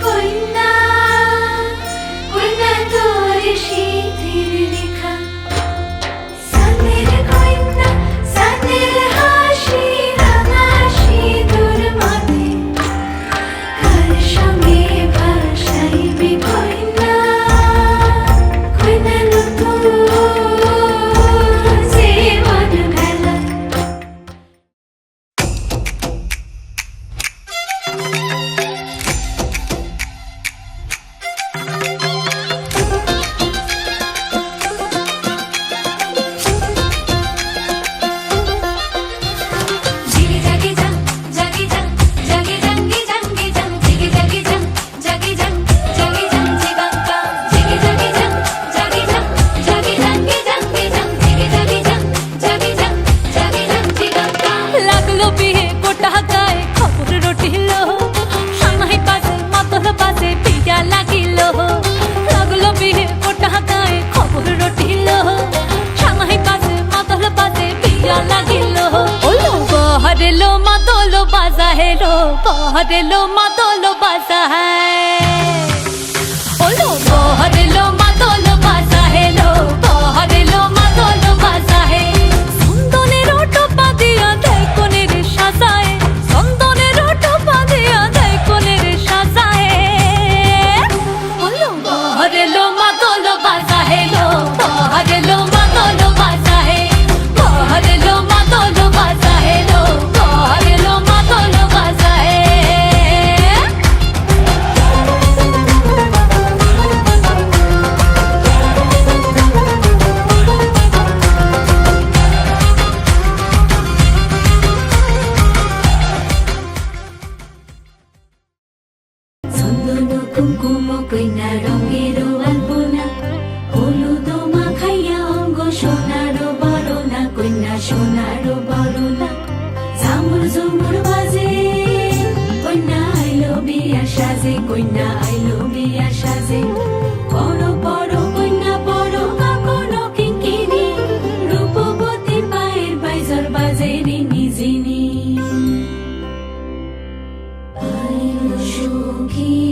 কইনা কইনা তোর শীতের রেখা সানের কইনা সানের হাসি রাঙা সিঁদুর মাথে কার সঙ্গে ভাসাইবি কইনা কইনা নতুন জীবন মেলা জিগি জাগি জাং জাগি জাং জাগি জাঙ্গি জাঙ্গি জাং জিগি জাগি জাং জাগি জাং জাগি জাং জিগাঙ্গা জিগি জাগি জাং জাগি জাং জাগি জাঙ্গি জাঙ্গি জাং জিগি জাগি জাং জাগি জাং জাগি জাং জিগাঙ্গা লাগলো বিয়ে গোটা গায়ে খবর রটিল সানাই বাজে মাতল বাজে পিয়া লাগিল লাগলো বিয়ে গোটা গায়ে খবর রটিল সানাই বাজে মাতল বাজে পিয়া লাগিল ওলো বহরেলো মাতল বাজা হেলো বহরেলো মাতল বাজা ওলো বহরেলো মাতল বাজা হেলো বহরেলো মাতল বাজা হে সন্দনের টোপা দিয়া দেয় কোনের সাজায় সন্দনের টোপা দিয়া দেয় কোনের সাজায় ওলো বহরেলো মাতল বাজা হেলো বহরেলো মাতল বাজা হে বহরেলো মাতল বাজা হেলো বহরেলো মাতল বাজা হে চন্দন কুমকুম কইনা রঙের আলপনা হলুদ মাখাইয়া অঙ্গ সোনার বরণা কইনা সোনার বরণা ঝামুর ঝুমুর বাজে কইনা আইলো বিয়া সাজে কইনা আইলো বিয়া সাজে বড় বড় কইনা বড় কাকনো কিঙ্কিনি রূপবতী পায়ের বাইজর বাজে রিনি জিনি আইলো সখী